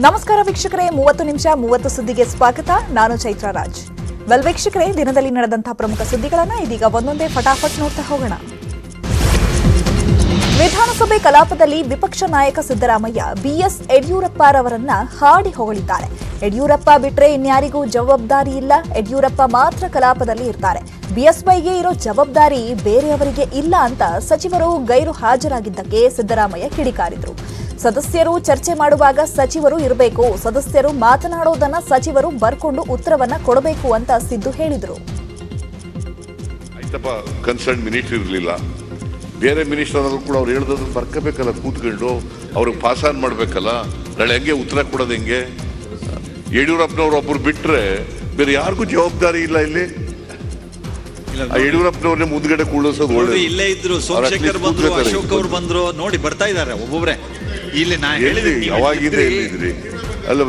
ನಮಸ್ಕಾರ ವೀಕ್ಷಕರೇ, 30 ನಿಮಿಷ 30 ಸುದ್ದಿಗೆ ಸ್ವಾಗತ. ನಾನು ಚೈತ್ರ ರಾಜ್. ವೀಕ್ಷಕರೇ, ದಿನದಲ್ಲಿ ನಡೆದಂತಹ ಪ್ರಮುಖ ಸುದ್ದಿಗಳನ್ನ ಇದೀಗ ಒಂದೊಂದೇ ಫಟಾಫಟ್ ನೋಡ್ತಾ ಹೋಗೋಣ. ವಿಧಾನಸಭೆ ಕಲಾಪದಲ್ಲಿ ವಿಪಕ್ಷ ನಾಯಕ ಸಿದ್ದರಾಮಯ್ಯ ಬಿಎಸ್ ಯಡಿಯೂರಪ್ಪರವರನ್ನ ಹಾಡಿ ಹೊಗಳಿದ್ದಾರೆ. ಯಡಿಯೂರಪ್ಪ ಬಿಟ್ರೆ ಇನ್ಯಾರಿಗೂ ಜವಾಬ್ದಾರಿ ಇಲ್ಲ, ಯಡಿಯೂರಪ್ಪ ಮಾತ್ರ ಕಲಾಪದಲ್ಲಿ ಇರ್ತಾರೆ, ಬಿಎಸ್ವೈಗೆ ಇರೋ ಜವಾಬ್ದಾರಿ ಬೇರೆಯವರಿಗೆ ಇಲ್ಲ ಅಂತ ಸಚಿವರು ಗೈರು ಹಾಜರಾಗಿದ್ದಕ್ಕೆ ಸಿದ್ದರಾಮಯ್ಯ ಕಿಡಿಕಾರಿದ್ರು. ಸದಸ್ಯರು ಚರ್ಚೆ ಮಾಡುವಾಗ ಸಚಿವರು ಇರಬೇಕು, ಸದಸ್ಯರು ಮಾತನಾಡೋದನ್ನ ಸಚಿವರು ಬರ್ಕೊಂಡು ಉತ್ತರವನ್ನ ಕೊಡಬೇಕು ಅಂತ ಸಿದ್ದು ಹೇಳಿದ್ರು. ಆಯ್ತಪ್ಪ, ಕನ್ಸರ್ನ್ ಮಿನಿಸ್ಟರ್ ಇರಲಿಲ್ಲ, ಬೇರೆ ಮಿನಿಸ್ಟರ್ ಆದರೂ ಕೂಡ ಅವ್ರು ಹೇಳ್ದದನ್ನು ಬರ್ಕೋಬೇಕಲ್ಲ, ಕೂತ್ಕೊಂಡು ಅವ್ರಿಗೆ ಪಾಸ್ ಆನ್ ಮಾಡಬೇಕಲ್ಲ. ನಾಳೆ ಹೆಂಗೆ ಉತ್ತರ ಕೊಡೋದು? ಹೆಂಗೆ ಯಡಿಯೂರಪ್ಪನವ್ರು ಒಬ್ಬರು ಬಿಟ್ರೆ ಬೇರೆ ಯಾರಿಗೂ ಜವಾಬ್ದಾರಿ ಇಲ್ಲ. ಇಲ್ಲಿ ಯಡಿಯೂರಪ್ಪನವ್ರನ್ನೇ ಮುಂದ್ಗಡೆ ಕೂಡಿಸೋದು ಒಳ್ಳೆ. ಇಲ್ಲೇ ಇದ್ರು, ಸೋಮಶೇಖರ್ ಬಂದ್ರು, ಅಶೋಕ್ ಅವರು ಬಂದ್ರು, ನೋಡಿ ಬರ್ತಾ ಇದಾರೆ ಒಬ್ಬೊಬ್ರೆ. ಇಲ್ಲಿ ಯಾವಾಗಿದೆ ಎಲ್ಲಿದ್ರಿ? ಅಲ್ಲ,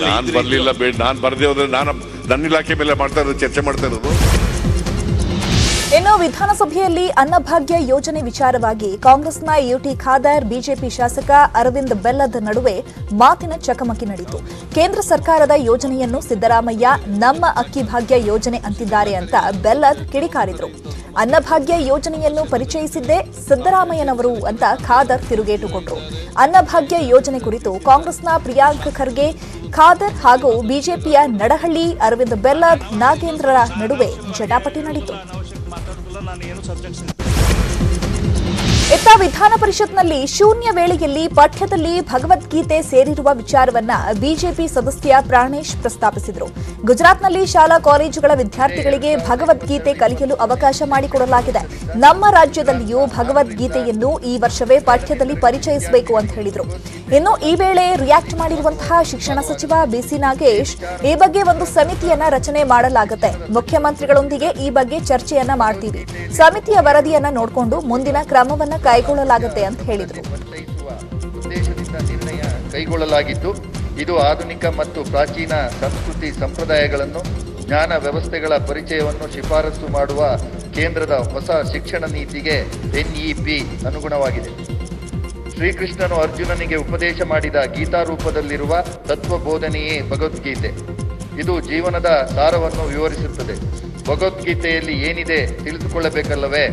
ನಾನ್ ಬರ್ಲಿಲ್ಲ, ನಾನ್ ಬರ್ದೇ ಹೋದ್ರೆ ನನ್ನ ಇಲಾಖೆ ಮೇಲೆ ಮಾಡ್ತಾ ಇರೋದು, ಚರ್ಚೆ ಮಾಡ್ತಾ ಇರೋದು. ಇನ್ನು ವಿಧಾನಸಭೆಯಲ್ಲಿ ಅನ್ನಭಾಗ್ಯ ಯೋಜನೆ ವಿಚಾರವಾಗಿ ಕಾಂಗ್ರೆಸ್ನ ಯುಟಿ ಖಾದರ್, ಬಿಜೆಪಿ ಶಾಸಕ ಅರವಿಂದ್ ಬೆಲ್ಲದ್ ನಡುವೆ ಮಾತಿನ ಚಕಮಕಿ ನಡೆಯಿತು. ಕೇಂದ್ರ ಸರ್ಕಾರದ ಯೋಜನೆಯನ್ನು ಸಿದ್ದರಾಮಯ್ಯ ನಮ್ಮ ಅಕ್ಕಿ ಭಾಗ್ಯ ಯೋಜನೆ ಅಂತಿದ್ದಾರೆ ಅಂತ ಬೆಲ್ಲದ್ ಕಿಡಿಕಾರಿದ್ರು. ಅನ್ನಭಾಗ್ಯ ಯೋಜನೆಯನ್ನು ಪರಿಚಯಿಸಿದ್ದೇ ಸಿದ್ದರಾಮಯ್ಯನವರು ಅಂತ ಖಾದರ್ ತಿರುಗೇಟು ಕೊಟ್ಟರು. ಅನ್ನಭಾಗ್ಯ ಯೋಜನೆ ಕುರಿತು ಕಾಂಗ್ರೆಸ್ನ ಪ್ರಿಯಾಂಕ್ ಖರ್ಗೆ, ಖಾದರ್ ಹಾಗೂ ಬಿಜೆಪಿಯ ನಡಹಳ್ಳಿ, ಅರವಿಂದ್ ಬೆಲ್ಲದ್, ನಾಗೇಂದ್ರರ ನಡುವೆ ಜಟಾಪಟಿ ನಡೆಯಿತು. ಇತ್ತ ವಿಧಾನ ಪರಿಷತ್ನಲ್ಲಿ ಶೂನ್ಯ ವೇಳೆಯಲ್ಲಿ ಪಠ್ಯದಲ್ಲಿ ಭಗವದ್ಗೀತೆ ಸೇರಿರುವ ವಿಚಾರವನ್ನ ಬಿಜೆಪಿ ಸದಸ್ಯ ಪ್ರಾಣೇಶ್ ಪ್ರಸ್ತಾಪಿಸಿದರು. ಗುಜರಾತ್ನಲ್ಲಿ ಶಾಲಾ ಕಾಲೇಜುಗಳ ವಿದ್ಯಾರ್ಥಿಗಳಿಗೆ ಭಗವದ್ಗೀತೆ ಕಲಿಯಲು ಅವಕಾಶ ಮಾಡಿಕೊಡಲಾಗಿದೆ. ನಮ್ಮ ರಾಜ್ಯದಲ್ಲಿಯೂ ಭಗವದ್ಗೀತೆಯನ್ನು ಈ ವರ್ಷವೇ ಪಠ್ಯದಲ್ಲಿ ಪರಿಚಯಿಸಬೇಕು ಅಂತ ಹೇಳಿದರು. ಇನ್ನು ಈ ವೇಳೆ ರಿಯಾಕ್ಟ್ ಮಾಡಿರುವಂತಹ ಶಿಕ್ಷಣ ಸಚಿವ ಬಿಸಿ ನಾಗೇಶ್, ಈ ಬಗ್ಗೆ ಒಂದು ಸಮಿತಿಯನ್ನ ರಚನೆ ಮಾಡಲಾಗುತ್ತೆ, ಮುಖ್ಯಮಂತ್ರಿಗಳೊಂದಿಗೆ ಈ ಬಗ್ಗೆ ಚರ್ಚೆಯನ್ನ ಮಾಡ್ತೀವಿ, ಸಮಿತಿಯ ವರದಿಯನ್ನ ನೋಡಿಕೊಂಡು ಮುಂದಿನ ಕ್ರಮವನ್ನ ಕೈಗೊಳ್ಳಲಾಗುತ್ತೆ ಅಂತ ಹೇಳಿದರು. ಉದ್ದೇಶದಿಂದ ನಿರ್ಣಯ ಕೈಗೊಳ್ಳಲಾಗಿದ್ದು, ಇದು ಆಧುನಿಕ ಮತ್ತು ಪ್ರಾಚೀನ ಸಂಸ್ಕೃತಿ ಸಂಪ್ರದಾಯಗಳನ್ನು, ಜ್ಞಾನ ವ್ಯವಸ್ಥೆಗಳ ಪರಿಚಯವನ್ನು ಶಿಫಾರಸು ಮಾಡುವ ಕೇಂದ್ರದ ಹೊಸ ಶಿಕ್ಷಣ ನೀತಿಗೆ ಎನ್ಇಪಿ ಅನುಗುಣವಾಗಿದೆ. ಶ್ರೀಕೃಷ್ಣನು ಅರ್ಜುನನಿಗೆ ಉಪದೇಶ ಮಾಡಿದ ಗೀತಾ ರೂಪದಲ್ಲಿರುವ ತತ್ವಬೋಧನೆಯೇ ಭಗವದ್ಗೀತೆ. ಇದು ಜೀವನದ ಸಾರವನ್ನು ವಿವರಿಸುತ್ತದೆ. ಭಗವದ್ಗೀತೆಯಲ್ಲಿ ಏನಿದೆ ತಿಳಿದುಕೊಳ್ಳಬೇಕಲ್ಲವೇ?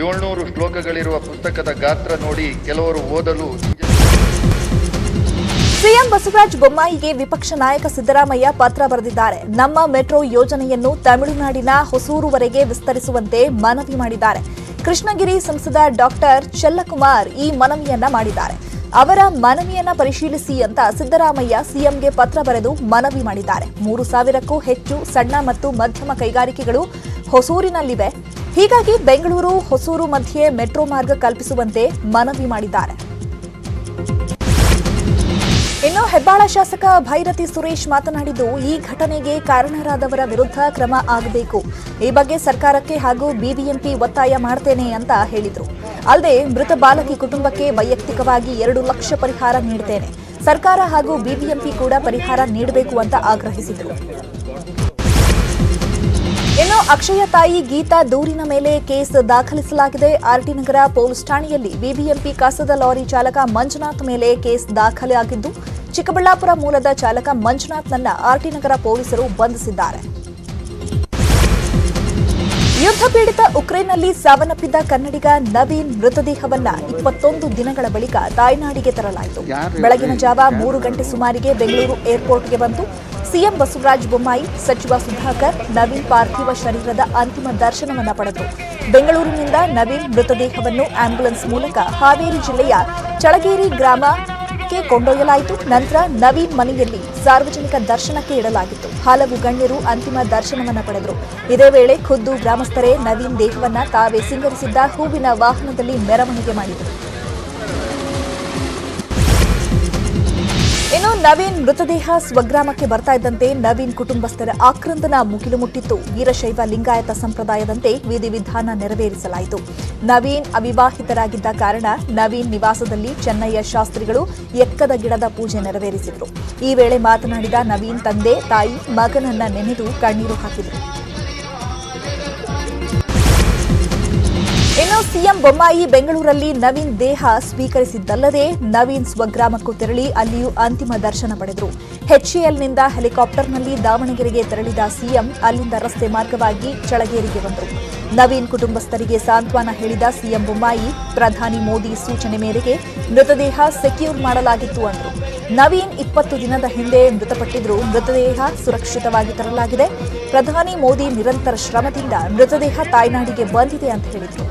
700 ಶ್ಲೋಕಗಳಿರುವ ಪುಸ್ತಕದ ಗಾತ್ರ ನೋಡಿ ಕೆಲವರು ಓದಲು. ಸಿಎಂ ಬಸವರಾಜ ಬೊಮ್ಮಾಯಿಗೆ ವಿಪಕ್ಷ ನಾಯಕ ಸಿದ್ದರಾಮಯ್ಯ ಪತ್ರ ಬರೆದಿದ್ದಾರೆ. ನಮ್ಮ ಮೆಟ್ರೋ ಯೋಜನೆಯನ್ನು ತಮಿಳುನಾಡಿನ ಹೊಸೂರುವರೆಗೆ ವಿಸ್ತರಿಸುವಂತೆ ಮನವಿ ಮಾಡಿದ್ದಾರೆ. ಕೃಷ್ಣಗಿರಿ ಸಂಸದ ಡಾಕ್ಟರ್ ಚೆಲ್ಲಕುಮಾರ್ ಈ ಮನವಿಯನ್ನ ಮಾಡಿದ್ದಾರೆ. ಅವರ ಮನವಿಯನ್ನ ಪರಿಶೀಲಿಸಿ ಅಂತ ಸಿದ್ದರಾಮಯ್ಯ ಸಿಎಂಗೆ ಪತ್ರ ಬರೆದು ಮನವಿ ಮಾಡಿದ್ದಾರೆ. 3,000ಕ್ಕೂ ಹೆಚ್ಚು ಸಣ್ಣ ಮತ್ತು ಮಧ್ಯಮ ಕೈಗಾರಿಕೆಗಳು ಹೊಸೂರಿನಲ್ಲಿವೆ. ಹೀಗಾಗಿ ಬೆಂಗಳೂರು ಹೊಸೂರು ಮಧ್ಯೆ ಮೆಟ್ರೋ ಮಾರ್ಗ ಕಲ್ಪಿಸುವಂತೆ ಮನವಿ ಮಾಡಿದ್ದಾರೆ. ಇನ್ನು ಹೆಬ್ಬಾಳ ಶಾಸಕ ಭೈರತಿ ಸುರೇಶ್ ಮಾತನಾಡಿದ್ದು, ಈ ಘಟನೆಗೆ ಕಾರಣರಾದವರ ವಿರುದ್ಧ ಕ್ರಮ ಆಗಬೇಕು. ಈ ಬಗ್ಗೆ ಸರ್ಕಾರಕ್ಕೆ ಹಾಗೂ ಬಿಬಿಎಂಪಿ ಒತ್ತಾಯ ಮಾಡ್ತೇನೆ ಅಂತ ಹೇಳಿದರು. ಅಲ್ಲದೆ ಮೃತ ಬಾಲಕಿ ಕುಟುಂಬಕ್ಕೆ ವೈಯಕ್ತಿಕವಾಗಿ 2 ಲಕ್ಷ ಪರಿಹಾರ ನೀಡುತ್ತೇನೆ. ಸರ್ಕಾರ ಹಾಗೂ ಬಿಬಿಎಂಪಿ ಕೂಡ ಪರಿಹಾರ ನೀಡಬೇಕು ಅಂತ ಆಗ್ರಹಿಸಿದರು. ಇನ್ನು ಅಕ್ಷಯ ತಾಯಿ ಗೀತಾ ದೂರಿನ ಮೇಲೆ ಕೇಸ್ ದಾಖಲಿಸಲಾಗಿದೆ. ಆರ್ಟಿ ನಗರ ಪೊಲೀಸ್ ಠಾಣೆಯಲ್ಲಿ ಬಿಬಿಎಂಪಿ ಕಸದ ಲಾರಿ ಚಾಲಕ ಮಂಜುನಾಥ್ ಮೇಲೆ ಕೇಸ್ ದಾಖಲಾಗಿದ್ದು, ಚಿಕ್ಕಬಳ್ಳಾಪುರ ಮೂಲದ ಚಾಲಕ ಮಂಜುನಾಥ್ನನ್ನ ಆರ್ಟಿ ನಗರ ಪೊಲೀಸರು ಬಂಧಿಸಿದ್ದಾರೆ. ಯುದ್ಧ ಪೀಡಿತ ಉಕ್ರೇನ್ನಲ್ಲಿ ಸಾವನ್ನಪ್ಪಿದ್ದ ಕನ್ನಡಿಗ ನವೀನ್ ಮೃತದೇಹವನ್ನ 21 ದಿನಗಳ ಬಳಿಕ ತಾಯ್ನಾಡಿಗೆ ತರಲಾಯಿತು. ಬೆಳಗಿನ ಜಾವ 3 ಗಂಟೆ ಸುಮಾರಿಗೆ ಬೆಂಗಳೂರು ಏರ್ಪೋರ್ಟ್ಗೆ ಬಂತು. ಸಿಎಂ ಬಸವರಾಜ ಬೊಮ್ಮಾಯಿ, ಸಚಿವ ಸುಧಾಕರ್ ನವೀನ್ ಪಾರ್ಥಿವ ಶರೀರದ ಅಂತಿಮ ದರ್ಶನವನ್ನ ಪಡೆದರು. ಬೆಂಗಳೂರಿನಿಂದ ನವೀನ್ ಮೃತದೇಹವನ್ನು ಆಂಬ್ಯುಲೆನ್ಸ್ ಮೂಲಕ ಹಾವೇರಿ ಜಿಲ್ಲೆಯ ಚಳಗೇರಿ ಗ್ರಾಮಕ್ಕೆ ಕೊಂಡೊಯ್ಯಲಾಯಿತು. ನಂತರ ನವೀನ್ ಮನೆಯಲ್ಲಿ ಸಾರ್ವಜನಿಕ ದರ್ಶನಕ್ಕೆ ಇಡಲಾಗಿತ್ತು. ಹಲವು ಗಣ್ಯರು ಅಂತಿಮ ದರ್ಶನವನ್ನ ಪಡೆದರು. ಇದೇ ವೇಳೆ ಖುದ್ದು ಗ್ರಾಮಸ್ಥರೇ ನವೀನ್ ದೇಹವನ್ನ ತಾವೇ ಸಿಂಗರಿಸಿದ್ದ ಹೂವಿನ ವಾಹನದಲ್ಲಿ ಮೆರವಣಿಗೆ ಮಾಡಿದರು. ಇನ್ನು ನವೀನ್ ಮೃತದೇಹ ಸ್ವಗ್ರಾಮಕ್ಕೆ ಬರ್ತಾ ಇದ್ದಂತೆ ನವೀನ್ ಕುಟುಂಬಸ್ಥರ ಆಕ್ರಂದನ ಮುಗಿಲು ಮುಟ್ಟಿತ್ತು. ವೀರಶೈವ ಲಿಂಗಾಯತ ಸಂಪ್ರದಾಯದಂತೆ ವಿಧಿವಿಧಾನ ನೆರವೇರಿಸಲಾಯಿತು. ನವೀನ್ ಅವಿವಾಹಿತರಾಗಿದ್ದ ಕಾರಣ ನವೀನ್ ನಿವಾಸದಲ್ಲಿ ಚೆನ್ನಯ್ಯ ಶಾಸ್ತ್ರಿಗಳು ಎಕ್ಕದ ಗಿಡದ ಪೂಜೆ ನೆರವೇರಿಸಿದರು. ಈ ವೇಳೆ ಮಾತನಾಡಿದ ನವೀನ್ ತಂದೆ ತಾಯಿ ಮಗನನ್ನ ನೆನೆದು ಕಣ್ಣೀರು ಹಾಕಿದರು. ಇನ್ನು ಸಿಎಂ ಬೊಮ್ಮಾಯಿ ಬೆಂಗಳೂರಲ್ಲಿ ನವೀನ್ ದೇಹ ಸ್ವೀಕರಿಸಿದ್ದಲ್ಲದೆ ನವೀನ್ ಸ್ವಗ್ರಾಮಕ್ಕೂ ತೆರಳಿ ಅಲ್ಲಿಯೂ ಅಂತಿಮ ದರ್ಶನ ಪಡೆದರು. ಎಚ್ಎಎಲ್ನಿಂದ ಹೆಲಿಕಾಪ್ಟರ್ನಲ್ಲಿ ದಾವಣಗೆರೆಗೆ ತೆರಳಿದ ಸಿಎಂ ಅಲ್ಲಿಂದ ರಸ್ತೆ ಮಾರ್ಗವಾಗಿ ಚಳಗೇರಿಗೆ ಬಂದರು. ನವೀನ್ ಕುಟುಂಬಸ್ಥರಿಗೆ ಸಾಂತ್ವನ ಹೇಳಿದ ಸಿಎಂ ಬೊಮ್ಮಾಯಿ, ಪ್ರಧಾನಿ ಮೋದಿ ಸೂಚನೆ ಮೇರೆಗೆ ಮೃತದೇಹ ಸೆಕ್ಯೂರ್ ಮಾಡಲಾಗಿತ್ತು ಅಂದರು. ನವೀನ್ 20 ದಿನದ ಹಿಂದೆ ಮೃತಪಟ್ಟಿದ್ರು, ಮೃತದೇಹ ಸುರಕ್ಷಿತವಾಗಿ ತರಲಾಗಿದೆ. ಪ್ರಧಾನಿ ಮೋದಿ ನಿರಂತರ ಶ್ರಮದಿಂದ ಮೃತದೇಹ ತಾಯ್ನಾಡಿಗೆ ಬಂದಿದೆ ಅಂತ ಹೇಳಿದರು.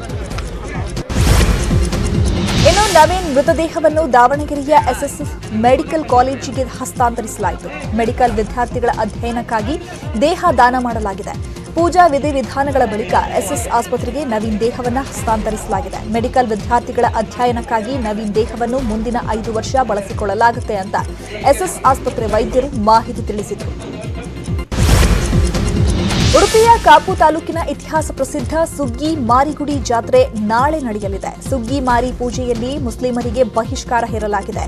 ಇನ್ನು ನವೀನ್ ಮೃತದೇಹವನ್ನು ದಾವಣಗೆರೆಯ ಎಸ್ಎಸ್ಎಸ್ ಮೆಡಿಕಲ್ ಕಾಲೇಜಿಗೆ ಹಸ್ತಾಂತರಿಸಲಾಯಿತು. ಮೆಡಿಕಲ್ ವಿದ್ಯಾರ್ಥಿಗಳ ಅಧ್ಯಯನಕ್ಕಾಗಿ ದೇಹ ದಾನ ಮಾಡಲಾಗಿದೆ. ಪೂಜಾ ವಿಧಿವಿಧಾನಗಳ ಬಳಿಕ ಎಸ್ಎಸ್ ಆಸ್ಪತ್ರೆಗೆ ನವೀನ್ ದೇಹವನ್ನು ಹಸ್ತಾಂತರಿಸಲಾಗಿದೆ. ಮೆಡಿಕಲ್ ವಿದ್ಯಾರ್ಥಿಗಳ ಅಧ್ಯಯನಕ್ಕಾಗಿ ನವೀನ್ ದೇಹವನ್ನು ಮುಂದಿನ 5 ವರ್ಷ ಬಳಸಿಕೊಳ್ಳಲಾಗುತ್ತೆ ಅಂತ ಎಸ್ಎಸ್ ಆಸ್ಪತ್ರೆ ವೈದ್ಯರು ಮಾಹಿತಿ ತಿಳಿಸಿದರು. ಉಡುಪಿಯ ಕಾಪು ತಾಲೂಕಿನ ಇತಿಹಾಸ ಪ್ರಸಿದ್ಧ ಸುಗ್ಗಿ ಮಾರಿಗುಡಿ ಜಾತ್ರೆ ನಾಳೆ ನಡೆಯಲಿದೆ. ಸುಗ್ಗಿ ಮಾರಿ ಪೂಜೆಯಲ್ಲಿ ಮುಸ್ಲಿಮರಿಗೆ ಬಹಿಷ್ಕಾರ ಹೇರಲಾಗಿದೆ.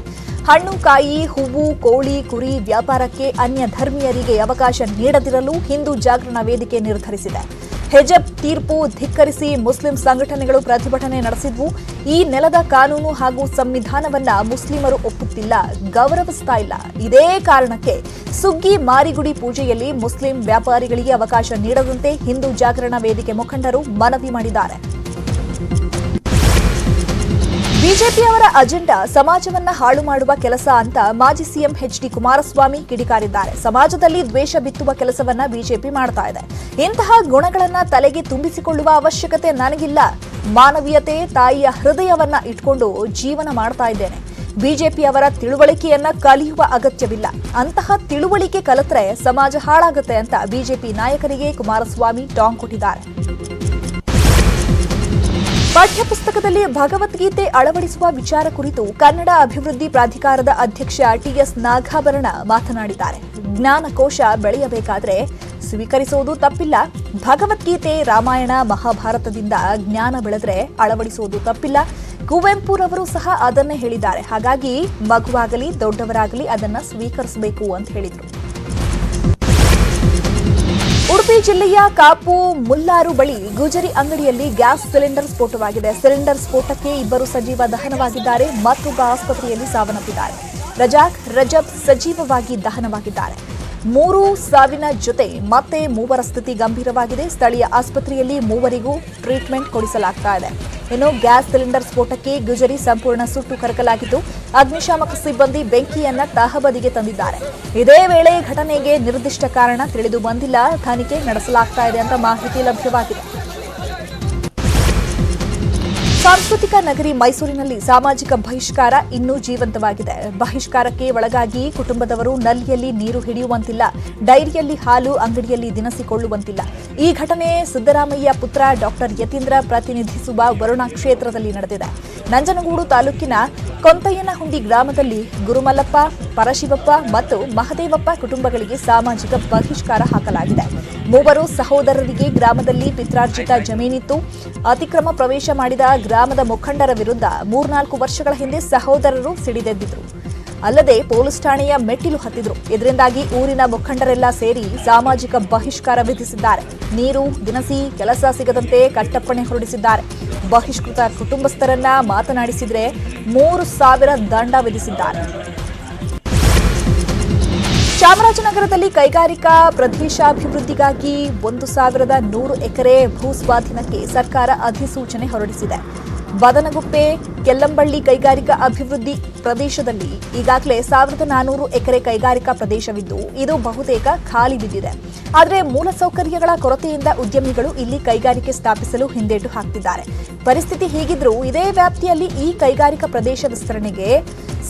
ಹಣ್ಣು, ಕಾಯಿ, ಹೂವು, ಕೋಳಿ, ಕುರಿ ವ್ಯಾಪಾರಕ್ಕೆ ಅನ್ಯ ಧರ್ಮೀಯರಿಗೆ ಅವಕಾಶ ನೀಡದಿರಲು ಹಿಂದೂ ಜಾಗರಣ ವೇದಿಕೆ ನಿರ್ಧರಿಸಿದೆ. ಹಿಜಬ್ ತೀರ್ಪು ಧಿಕ್ಕರಿಸಿ ಮುಸ್ಲಿಂ ಸಂಘಟನೆಗಳು ಪ್ರತಿಭಟನೆ ನಡೆಸಿದ್ವು. ಈ ನೆಲದ ಕಾನೂನು ಹಾಗೂ ಸಂವಿಧಾನವನ್ನ ಮುಸ್ಲಿಮರು ಒಪ್ಪುತ್ತಿಲ್ಲ, ಗೌರವಿಸ್ತಾ ಇಲ್ಲ. ಇದೇ ಕಾರಣಕ್ಕೆ ಸುಗ್ಗಿ ಮಾರಿಗುಡಿ ಪೂಜೆಯಲ್ಲಿ ಮುಸ್ಲಿಂ ವ್ಯಾಪಾರಿಗಳಿಗೆ ಅವಕಾಶ ನೀಡದಂತೆ ಹಿಂದೂ ಜಾಗರಣ ವೇದಿಕೆ ಮುಖಂಡರು ಮನವಿ ಮಾಡಿದ್ದಾರೆ. ಬಿಜೆಪಿಯವರ ಅಜೆಂಡಾ ಸಮಾಜವನ್ನ ಹಾಳು ಮಾಡುವ ಕೆಲಸ ಅಂತ ಮಾಜಿ ಸಿಎಂ ಎಚ್ಡಿ ಕುಮಾರಸ್ವಾಮಿ ಕಿಡಿಕಾರಿದ್ದಾರೆ. ಸಮಾಜದಲ್ಲಿ ದ್ವೇಷ ಬಿತ್ತುವ ಕೆಲಸವನ್ನ ಬಿಜೆಪಿ ಮಾಡ್ತಾ ಇದೆ. ಇಂತಹ ಗುಣಗಳನ್ನ ತಲೆಗೆ ತುಂಬಿಸಿಕೊಳ್ಳುವ ಅವಶ್ಯಕತೆ ನನಗಿಲ್ಲ. ಮಾನವೀಯತೆ, ತಾಯಿಯ ಹೃದಯವನ್ನ ಇಟ್ಕೊಂಡು ಜೀವನ ಮಾಡ್ತಾ ಇದ್ದೇನೆ. ಬಿಜೆಪಿಯವರ ತಿಳುವಳಿಕೆಯನ್ನ ಕಲಿಯುವ ಅಗತ್ಯವಿಲ್ಲ. ಅಂತಹ ತಿಳುವಳಿಕೆ ಕಲಿತ್ರೆ ಸಮಾಜ ಹಾಳಾಗುತ್ತೆ ಅಂತ ಬಿಜೆಪಿ ನಾಯಕರಿಗೆ ಕುಮಾರಸ್ವಾಮಿ ಟಾಂಗ್ ಕೊಟ್ಟಿದ್ದಾರೆ. ಪಾಠ್ಯಪುಸ್ತಕದಲ್ಲಿ ಭಗವದ್ಗೀತೆ ಅಳವಡಿಸುವ ವಿಚಾರ ಕುರಿತು ಕನ್ನಡ ಅಭಿವೃದ್ಧಿ ಪ್ರಾಧಿಕಾರದ ಅಧ್ಯಕ್ಷ ಟಿಎಸ್ ನಾಗಾಭರಣ ಮಾತನಾಡಿದ್ದಾರೆ. ಜ್ಞಾನಕೋಶ ಬೆಳೆಯಬೇಕಾದ್ರೆ ಸ್ವೀಕರಿಸುವುದು ತಪ್ಪಿಲ್ಲ. ಭಗವದ್ಗೀತೆ, ರಾಮಾಯಣ, ಮಹಾಭಾರತದಿಂದ ಜ್ಞಾನ ಬೆಳೆದ್ರೆ ಅಳವಡಿಸುವುದು ತಪ್ಪಿಲ್ಲ. ಕುವೆಂಪುರವರು ಸಹ ಅದನ್ನೇ ಹೇಳಿದ್ದಾರೆ. ಹಾಗಾಗಿ ಮಗುವಾಗಲಿ ದೊಡ್ಡವರಾಗಲಿ ಅದನ್ನ ಸ್ವೀಕರಿಸಬೇಕು ಅಂತ ಹೇಳಿದರು. ಉಡುಪಿ ಜಿಲ್ಲೆಯ ಕಾಪು ಮುಲ್ಲಾರು ಬಳಿ ಗುಜರಿ ಅಂಗಡಿಯಲ್ಲಿ ಗ್ಯಾಸ್ ಸಿಲಿಂಡರ್ ಸ್ಫೋಟವಾಗಿದೆ. ಸಿಲಿಂಡರ್ ಸ್ಫೋಟಕ್ಕೆ 2 ಸಜೀವ ದಹನವಾಗಿದ್ದಾರೆ. ಮತ್ತೊಬ್ಬ ಆಸ್ಪತ್ರೆಯಲ್ಲಿ ಸಾವನ್ನಪ್ಪಿದ್ದಾರೆ. ರಜಾಕ್, ರಜಬ್ ಸಜೀವವಾಗಿ ದಹನವಾಗಿದ್ದಾರೆ. 3 ಸಾವಿನ ಜೊತೆ ಮತ್ತೆ 3 ಸ್ಥಿತಿ ಗಂಭೀರವಾಗಿದೆ. ಸ್ಥಳೀಯ ಆಸ್ಪತ್ರೆಯಲ್ಲಿ 3 ಟ್ರೀಟ್ಮೆಂಟ್ ಕೊಡಿಸಲಾಗ್ತಾ ಇದೆ. ಇನ್ನು ಗ್ಯಾಸ್ ಸಿಲಿಂಡರ್ ಸ್ಫೋಟಕ್ಕೆ ಗುಜರಿ ಸಂಪೂರ್ಣ ಸುಟ್ಟು ಕರಕಲಾಗಿದ್ದು, ಅಗ್ನಿಶಾಮಕ ಸಿಬ್ಬಂದಿ ಬೆಂಕಿಯನ್ನ ತಹಬದಿಗೆ ತಂದಿದ್ದಾರೆ. ಇದೇ ವೇಳೆ ಘಟನೆಗೆ ನಿರ್ದಿಷ್ಟ ಕಾರಣ ತಿಳಿದು ಬಂದಿಲ್ಲ. ತನಿಖೆ ನಡೆಸಲಾಗ್ತಾ ಇದೆ ಅಂತ ಮಾಹಿತಿ ಲಭ್ಯವಾಗಿದೆ. ಸಾಂಸ್ಕೃತಿಕ ನಗರಿ ಮೈಸೂರಿನಲ್ಲಿ ಸಾಮಾಜಿಕ ಬಹಿಷ್ಕಾರ ಇನ್ನೂ ಜೀವಂತವಾಗಿದೆ. ಬಹಿಷ್ಕಾರಕ್ಕೆ ಒಳಗಾಗಿ ಕುಟುಂಬದವರು ನಲ್ಲಿಯಲ್ಲಿ ನೀರು ಹಿಡಿಯುವಂತಿಲ್ಲ, ಡೈರಿಯಲ್ಲಿ ಹಾಲು, ಅಂಗಡಿಯಲ್ಲಿ ದಿನಸಿಕೊಳ್ಳುವಂತಿಲ್ಲ. ಈ ಘಟನೆ ಸಿದ್ದರಾಮಯ್ಯ ಪುತ್ರ ಡಾಕ್ಟರ್ ಯತೀಂದ್ರ ಪ್ರತಿನಿಧಿಸುವ ವರುಣಾ ಕ್ಷೇತ್ರದಲ್ಲಿ ನಡೆದಿದೆ. ನಂಜನಗೂಡು ತಾಲೂಕಿನ ಕೊಂತಯ್ಯನಹುಂಡಿ ಗ್ರಾಮದಲ್ಲಿ ಗುರುಮಲ್ಲಪ್ಪ, ಪರಶಿವಪ್ಪ ಮತ್ತು ಮಹದೇವಪ್ಪ ಕುಟುಂಬಗಳಿಗೆ ಸಾಮಾಜಿಕ ಬಹಿಷ್ಕಾರ ಹಾಕಲಾಗಿದೆ. 3 ಸಹೋದರರಿಗೆ ಗ್ರಾಮದಲ್ಲಿ ಪಿತ್ರಾರ್ಜಿತ ಜಮೀನಿತ್ತು. ಅತಿಕ್ರಮ ಪ್ರವೇಶ ಮಾಡಿದ ಗ್ರಾಮದ ಮುಖಂಡರ ವಿರುದ್ಧ 3-4 ವರ್ಷಗಳ ಹಿಂದೆ ಸಹೋದರರು ಸಿಡಿದೆದ್ದಿದ್ರು. ಅಲ್ಲದೆ ಪೊಲೀಸ್ ಠಾಣೆಯ ಮೆಟ್ಟಿಲು ಹತ್ತಿದ್ರು. ಇದರಿಂದಾಗಿ ಊರಿನ ಮುಖಂಡರೆಲ್ಲ ಸೇರಿ ಸಾಮಾಜಿಕ ಬಹಿಷ್ಕಾರ ವಿಧಿಸಿದ್ದಾರೆ. ನೀರು, ದಿನಸಿ, ಕೆಲಸ ಸಿಗದಂತೆ ಕಟ್ಟಪ್ಪಣೆ ಹೊರಡಿಸಿದ್ದಾರೆ. ಬಹಿಷ್ಕೃತ ಕುಟುಂಬಸ್ಥರನ್ನ ಮಾತನಾಡಿಸಿದ್ರೆ 3,000 ದಂಡ ವಿಧಿಸಿದ್ದಾರೆ. ಚಾಮರಾಜನಗರದಲ್ಲಿ ಕೈಗಾರಿಕಾ ಪ್ರದೇಶಾಭಿವೃದ್ಧಿಗಾಗಿ 1,100 ಎಕರೆ ಭೂಸ್ವಾಧೀನಕ್ಕೆ ಸರ್ಕಾರ ಅಧಿಸೂಚನೆ ಹೊರಡಿಸಿದೆ. ಬದನಗುಪ್ಪೆ, ಕೆಲ್ಲಂಬಳ್ಳಿ ಕೈಗಾರಿಕಾ ಅಭಿವೃದ್ಧಿ ಪ್ರದೇಶದಲ್ಲಿ ಈಗಾಗಲೇ 1,400 ಎಕರೆ ಕೈಗಾರಿಕಾ ಪ್ರದೇಶವಿದ್ದು, ಇದು ಬಹುತೇಕ ಖಾಲಿ ಬಿದ್ದಿದೆ. ಆದರೆ ಮೂಲಸೌಕರ್ಯಗಳ ಕೊರತೆಯಿಂದ ಉದ್ಯಮಿಗಳು ಇಲ್ಲಿ ಕೈಗಾರಿಕೆ ಸ್ಥಾಪಿಸಲು ಹಿಂದೇಟು ಹಾಕ್ತಿದ್ದಾರೆ. ಪರಿಸ್ಥಿತಿ ಹೀಗಿದ್ರೂ ಇದೇ ವ್ಯಾಪ್ತಿಯಲ್ಲಿ ಈ ಕೈಗಾರಿಕಾ ಪ್ರದೇಶ ವಿಸ್ತರಣೆಗೆ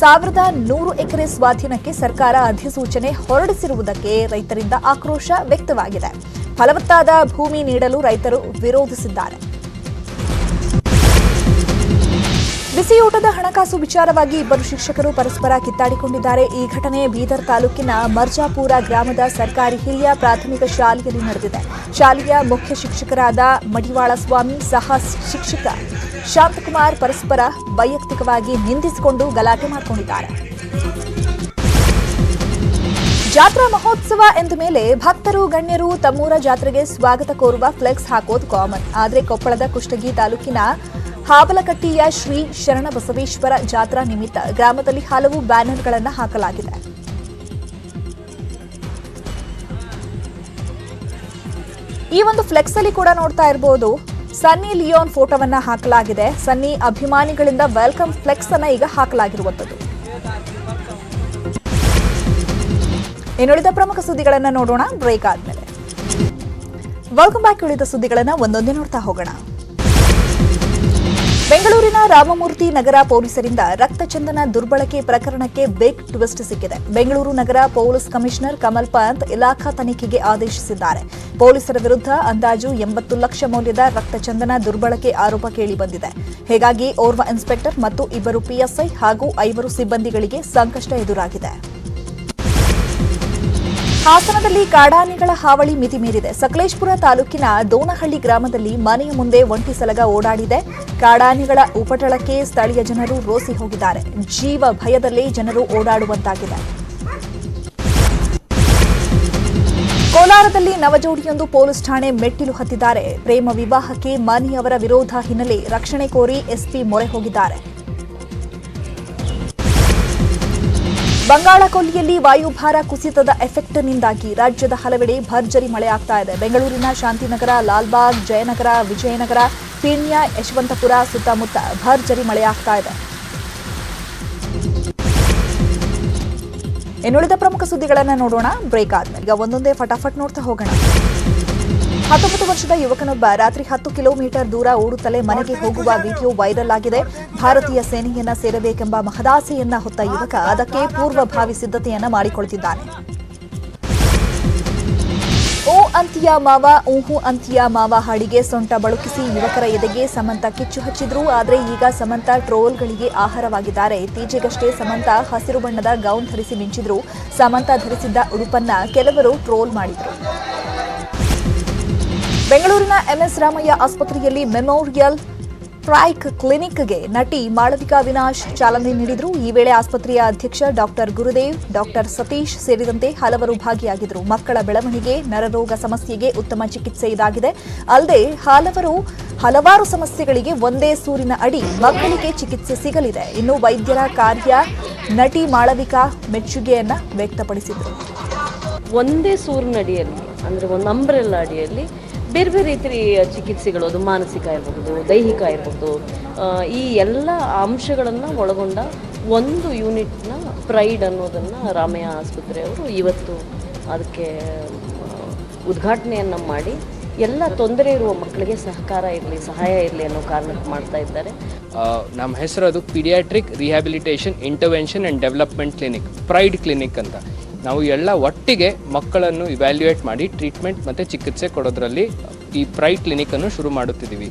1,100 ಎಕರೆ ಸ್ವಾಧೀನಕ್ಕೆ ಸರ್ಕಾರ ಅಧಿಸೂಚನೆ ಹೊರಡಿಸಿರುವುದಕ್ಕೆ ರೈತರಿಂದ ಆಕ್ರೋಶ ವ್ಯಕ್ತವಾಗಿದೆ. ಫಲವತ್ತಾದ ಭೂಮಿ ನೀಡಲು ರೈತರು ವಿರೋಧಿಸಿದ್ದಾರೆ. ಬಿಸಿಯೂಟದ ಹಣಕಾಸು ವಿಚಾರವಾಗಿ 2 ಶಿಕ್ಷಕರು ಪರಸ್ಪರ ಕಿತ್ತಾಡಿಕೊಂಡಿದ್ದಾರೆ. ಈ ಘಟನೆ ಬೀದರ್ ತಾಲೂಕಿನ ಮರ್ಜಾಪುರ ಗ್ರಾಮದ ಸರ್ಕಾರಿ ಹಿರಿಯ ಪ್ರಾಥಮಿಕ ಶಾಲೆಯಲ್ಲಿ ನಡೆದಿದೆ. ಶಾಲೆಯ ಮುಖ್ಯ ಶಿಕ್ಷಕರಾದ ಮಡಿವಾಳ ಸ್ವಾಮಿ ಸಹ ಶಿಕ್ಷಕ ಶಾಂತಕುಮಾರ್ ಪರಸ್ಪರ ವೈಯಕ್ತಿಕವಾಗಿ ನಿಂದಿಸಿಕೊಂಡು ಗಲಾಟೆ ಮಾಡಿಕೊಂಡಿದ್ದಾರೆ. ಜಾತ್ರಾ ಮಹೋತ್ಸವ ಎಂದ ಮೇಲೆ ಭಕ್ತರು, ಗಣ್ಯರು ತಮ್ಮೂರ ಜಾತ್ರೆಗೆ ಸ್ವಾಗತ ಕೋರುವ ಫ್ಲೆಕ್ಸ್ ಹಾಕೋದು ಕಾಮನ್. ಆದರೆ ಕೊಪ್ಪಳದ ಕುಷ್ಟಗಿ ತಾಲೂಕಿನ ಹಾಬಲಕಟ್ಟಿಯ ಶ್ರೀ ಶರಣಬಸವೇಶ್ವರ ಜಾತ್ರಾ ನಿಮಿತ್ತ ಗ್ರಾಮದಲ್ಲಿ ಹಲವು ಬ್ಯಾನರ್ಗಳನ್ನು ಹಾಕಲಾಗಿದೆ. ಈ ಒಂದು ಫ್ಲೆಕ್ಸ್ ಅಲ್ಲಿ ಕೂಡ ನೋಡ್ತಾ ಇರಬಹುದು ಸನ್ನಿ ಲಿಯೋನ್ ಫೋಟೋವನ್ನ ಹಾಕಲಾಗಿದೆ. ಸನ್ನಿ ಅಭಿಮಾನಿಗಳಿಂದ ವೆಲ್ಕಮ್ ಫ್ಲೆಕ್ಸ್ ಅನ್ನ ಈಗ ಹಾಕಲಾಗಿರುವಂತದ್ದು. ಇನ್ನುಳಿದ ಪ್ರಮುಖ ಸುದ್ದಿಗಳನ್ನ ನೋಡೋಣ ಬ್ರೇಕ್ ಆದ್ಮೇಲೆ. Welcome back. ಉಳಿದ ಸುದ್ದಿಗಳನ್ನ ಒಂದೊಂದೇ ನೋಡ್ತಾ ಹೋಗೋಣ. ಬೆಂಗಳೂರಿನ ರಾಮಮೂರ್ತಿ ನಗರ ಪೊಲೀಸರಿಂದ ರಕ್ತಚಂದನ ದುರ್ಬಳಕೆ ಪ್ರಕರಣಕ್ಕೆ ಬಿಗ್ ಟ್ವಿಸ್ಟ್ ಸಿಕ್ಕಿದೆ. ಬೆಂಗಳೂರು ನಗರ ಪೊಲೀಸ್ ಕಮಿಷನರ್ ಕಮಲ್ ಪಂತ್ ಇಲಾಖಾ ತನಿಖೆಗೆ ಆದೇಶಿಸಿದ್ದಾರೆ. ಪೊಲೀಸರ ವಿರುದ್ಧ ಅಂದಾಜು 80 ಲಕ್ಷ ಮೌಲ್ಯದ ರಕ್ತಚಂದನ ದುರ್ಬಳಕೆ ಆರೋಪ ಕೇಳಿಬಂದಿದೆ. ಹೀಗಾಗಿ ಓರ್ವ ಇನ್ಸ್ಪೆಕ್ಟರ್ ಮತ್ತು 2 ಪಿಎಸ್ಐ ಹಾಗೂ 5 ಸಿಬ್ಬಂದಿಗಳಿಗೆ ಸಂಕಷ್ಟ ಎದುರಾಗಿದೆ. ಹಾಸನದಲ್ಲಿ ಕಾಡಾನೆಗಳ ಹಾವಳಿ ಮಿತಿ ಮೀರಿದೆ. ಸಕಲೇಶಪುರ ತಾಲೂಕಿನ ದೋನಹಳ್ಳಿ ಗ್ರಾಮದಲ್ಲಿ ಮನೆಯ ಮುಂದೆ ಒಂಟಿ ಸಲಗ ಓಡಾಡಿದೆ. ಕಾಡಾನೆಗಳ ಉಪಟಳಕ್ಕೆ ಸ್ಥಳೀಯ ಜನರು ರೋಸಿ ಹೋಗಿದ್ದಾರೆ. ಜೀವ ಭಯದಲ್ಲೇ ಜನರು ಓಡಾಡುವಂತಾಗಿದೆ. ಕೋಲಾರದಲ್ಲಿ ನವಜೋಡಿಯೊಂದು ಪೊಲೀಸ್ ಠಾಣೆ ಮೆಟ್ಟಿಲು ಹತ್ತಿದ್ದಾರೆ. ಪ್ರೇಮ ವಿವಾಹಕ್ಕೆ ಮನೆಯವರ ವಿರೋಧ ಹಿನ್ನೆಲೆ ರಕ್ಷಣೆ ಕೋರಿ ಎಸ್ಪಿ ಮೊರೆ ಹೋಗಿದ್ದಾರೆ. ಬಂಗಾಳ ಕೊಲ್ಲಿಯಲ್ಲಿ ವಾಯುಭಾರ ಕುಸಿತದ ಎಫೆಕ್ಟ್ನಿಂದಾಗಿ ರಾಜ್ಯದ ಹಲವೆಡೆ ಭರ್ಜರಿ ಮಳೆಯಾಗ್ತಾ ಇದೆ. ಬೆಂಗಳೂರಿನ ಶಾಂತಿನಗರ, ಲಾಲ್ಬಾಗ್, ಜಯನಗರ, ವಿಜಯನಗರ, ಪೀಣ್ಯ, ಯಶವಂತಪುರ ಸುತ್ತಮುತ್ತ ಭರ್ಜರಿ ಮಳೆಯಾಗ್ತಾ ಇದೆ. ಇನ್ನುಳಿದ ಪ್ರಮುಖ ಸುದ್ದಿಗಳನ್ನು ನೋಡೋಣ ಬ್ರೇಕ್ ಆದ್ಮೇಲೆ. ಈಗ ಒಂದೊಂದೇ ಫಟಾಫಟ್ ನೋಡ್ತಾ ಹೋಗೋಣ. 19 ವರ್ಷದ ಯುವಕನೊಬ್ಬ ರಾತ್ರಿ 10 ಕಿಲೋಮೀಟರ್ ದೂರ ಓಡುತ್ತಲೇ ಮನೆಗೆ ಹೋಗುವ ವಿಡಿಯೋ ವೈರಲ್ ಆಗಿದೆ. ಭಾರತೀಯ ಸೇನೆಯನ್ನ ಸೇರಬೇಕೆಂಬ ಮಹದಾಸೆಯನ್ನ ಹೊತ್ತ ಯುವಕ ಅದಕ್ಕೆ ಪೂರ್ವಭಾವಿ ಸಿದ್ಧತೆಯನ್ನ ಮಾಡಿಕೊಳ್ತಿದ್ದಾನೆ. ಓ ಅಂತಿಯ ಮಾವ ಊಹು ಅಂತಿಯ ಮಾವ ಹಾಡಿಗೆ ಸೊಂಟ ಬಳುಕಿಸಿ ಯುವಕರ ಎದೆಗೆ ಸಮಂತ ಕಿಚ್ಚು ಹಚ್ಚಿದ್ರು. ಆದರೆ ಈಗ ಸಮಂತ ಟ್ರೋಲ್ಗಳಿಗೆ ಆಹಾರವಾಗಿದ್ದಾರೆ. ಇತ್ತೀಚೆಗಷ್ಟೇ ಸಮಂತ ಹಸಿರು ಬಣ್ಣದ ಗೌನ್ ಧರಿಸಿ ಮಿಂಚಿದ್ರು. ಸಮಂತ ಧರಿಸಿದ್ದ ಉಡುಪನ್ನ ಕೆಲವರು ಟ್ರೋಲ್ ಮಾಡಿದ್ರು. ಬೆಂಗಳೂರಿನ ಎಂಎಸ್ ರಾಮಯ್ಯ ಆಸ್ಪತ್ರೆಯಲ್ಲಿ ಮೆಮೋರಿಯಲ್ ಟ್ರೈಕ್ ಕ್ಲಿನಿಕ್ಗೆ ನಟಿ ಮಾಳವಿಕಾ ವಿನಾಶ್ ಚಾಲನೆ ನೀಡಿದರು. ಈ ವೇಳೆ ಆಸ್ಪತ್ರೆಯ ಅಧ್ಯಕ್ಷ ಡಾಕ್ಟರ್ ಗುರುದೇವ್, ಡಾಕ್ಟರ್ ಸತೀಶ್ ಸೇರಿದಂತೆ ಹಲವರು ಭಾಗಿಯಾಗಿದ್ದರು. ಮಕ್ಕಳ ಬೆಳವಣಿಗೆ, ನರರೋಗ ಸಮಸ್ಯೆಗೆ ಉತ್ತಮ ಚಿಕಿತ್ಸೆ ಇದಾಗಿದೆ. ಅಲ್ಲದೆ ಹಲವಾರು ಸಮಸ್ಯೆಗಳಿಗೆ ಒಂದೇ ಸೂರಿನ ಅಡಿ ಮಕ್ಕಳಿಗೆ ಚಿಕಿತ್ಸೆ ಸಿಗಲಿದೆ. ಇನ್ನು ವೈದ್ಯರ ಕಾರ್ಯ ನಟಿ ಮಾಳವಿಕಾ ಮೆಚ್ಚುಗೆಯನ್ನ ವ್ಯಕ್ತಪಡಿಸಿದರು. ಒಂದೇ ಸೂರಿನಡಿಯಲ್ಲಿ ಅಂದರೆ ಒಂದು ಅಂಬ್ರೆಲ್ಲ ಅಡಿಯಲ್ಲಿ ಬೇರೆ ಬೇರೆ ರೀತಿಯ ಚಿಕಿತ್ಸೆಗಳು, ಅದು ಮಾನಸಿಕ ಇರಬಹುದು, ದೈಹಿಕ ಇರಬಹುದು, ಈ ಎಲ್ಲ ಅಂಶಗಳನ್ನು ಒಳಗೊಂಡ ಒಂದು ಯೂನಿಟ್ನ ಪ್ರೈಡ್ ಅನ್ನೋದನ್ನು ರಾಮಯ್ಯ ಆಸ್ಪತ್ರೆಯವರು ಇವತ್ತು ಅದಕ್ಕೆ ಉದ್ಘಾಟನೆಯನ್ನು ಮಾಡಿ ಎಲ್ಲ ತೊಂದರೆ ಇರುವ ಮಕ್ಕಳಿಗೆ ಸಹಾಯ ಇರಲಿ ಅನ್ನೋ ಕಾರಣಕ್ಕೆ ಮಾಡ್ತಾ ಇದ್ದಾರೆ. ನಮ್ಮ ಹೆಸರು ಅದು paediatric rehabilitation intervention and development clinic, pride clinic ಅಂತ. ನಾವು ಎಲ್ಲ ಒಟ್ಟಿಗೆ ಮಕ್ಕಳನ್ನು ಇವ್ಯಾಲ್ಯೂಯೇಟ್ ಮಾಡಿ ಟ್ರೀಟ್ಮೆಂಟ್ ಮತ್ತು ಚಿಕಿತ್ಸೆ ಕೊಡೋದ್ರಲ್ಲಿ ಈ ಪ್ರೈಡ್ ಕ್ಲಿನಿಕನ್ನು ಶುರು ಮಾಡುತ್ತಿದ್ದೀವಿ.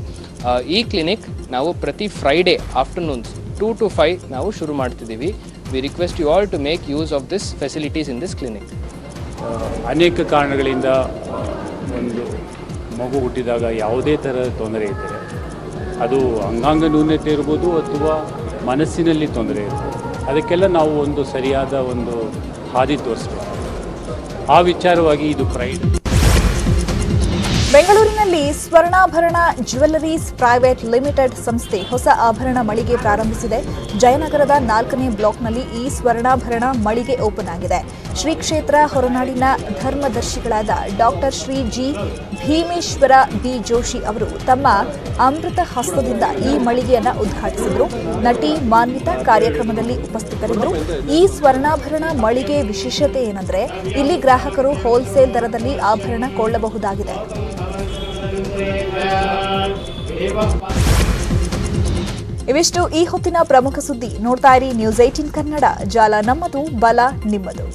ಈ ಕ್ಲಿನಿಕ್ ನಾವು ಪ್ರತಿ ಫ್ರೈಡೇ ಆಫ್ಟರ್ನೂನ್ಸ್ 2 to 5 ನಾವು ಶುರು ಮಾಡ್ತಿದ್ದೀವಿ. We request you all to make use of this facilities in this clinic. ಅನೇಕ ಕಾರಣಗಳಿಂದ ಒಂದು ಮಗು ಹುಟ್ಟಿದಾಗ ಯಾವುದೇ ಥರದ ತೊಂದರೆ ಇದ್ದರೆ ಅದು ಅಂಗಾಂಗ ನ್ಯೂನತೆ ಇರ್ಬೋದು ಅಥವಾ ಮನಸ್ಸಿನಲ್ಲಿ ತೊಂದರೆ ಇರ್ಬೋದು, ಅದಕ್ಕೆಲ್ಲ ನಾವು ಒಂದು ಸರಿಯಾದ ಒಂದು ಹಾದಿ ತೋರಿಸ್ಬೇಕು. ಆ ವಿಚಾರವಾಗಿ ಇದು ಪ್ರೈಡ್. ಬೆಂಗಳೂರಿನಲ್ಲಿ ಸ್ವರ್ಣಾಭರಣ ಜ್ಯುವೆಲ್ಲರೀಸ್ ಪ್ರೈವೇಟ್ ಲಿಮಿಟೆಡ್ ಸಂಸ್ಥೆ ಹೊಸ ಆಭರಣ ಮಳಿಗೆ ಪ್ರಾರಂಭಿಸಿದೆ. ಜಯನಗರದ 4ನೇ ಬ್ಲಾಕ್ನಲ್ಲಿ ಈ ಸ್ವರ್ಣಾಭರಣ ಮಳಿಗೆ ಓಪನ್ ಆಗಿದೆ. ಶ್ರೀ ಕ್ಷೇತ್ರ ಹೊರನಾಡಿನ ಧರ್ಮದರ್ಶಿಗಳಾದ doctor Shri G Bhimeshwara B Joshi ಅವರು ತಮ್ಮ ಅಮೃತ ಹಸ್ತದಿಂದ ಈ ಮಳಿಗೆಯನ್ನು ಉದ್ಘಾಟಿಸಿದರು. ನಟಿ ಮಾನ್ವಿತಾ ಕಾರ್ಯಕ್ರಮದಲ್ಲಿ ಉಪಸ್ಥಿತರಿದ್ದರು. ಈ ಸ್ವರ್ಣಾಭರಣ ಮಳಿಗೆ ವಿಶೇಷತೆ ಏನಂದ್ರೆ ಇಲ್ಲಿ ಗ್ರಾಹಕರು ಹೋಲ್ಸೇಲ್ ದರದಲ್ಲಿ ಆಭರಣ ಕೊಳ್ಳಬಹುದಾಗಿದೆ. ಇವಿಷ್ಟು ಈ ಹೊತ್ತಿನ ಪ್ರಮುಖ ಸುದ್ದಿ. ನೋಡ್ತಾ ಇರಿ ನ್ಯೂಸ್ 18 ಕನ್ನಡ. ಜಾಲ ನಮ್ಮದು, ಬಲ ನಿಮ್ಮದು.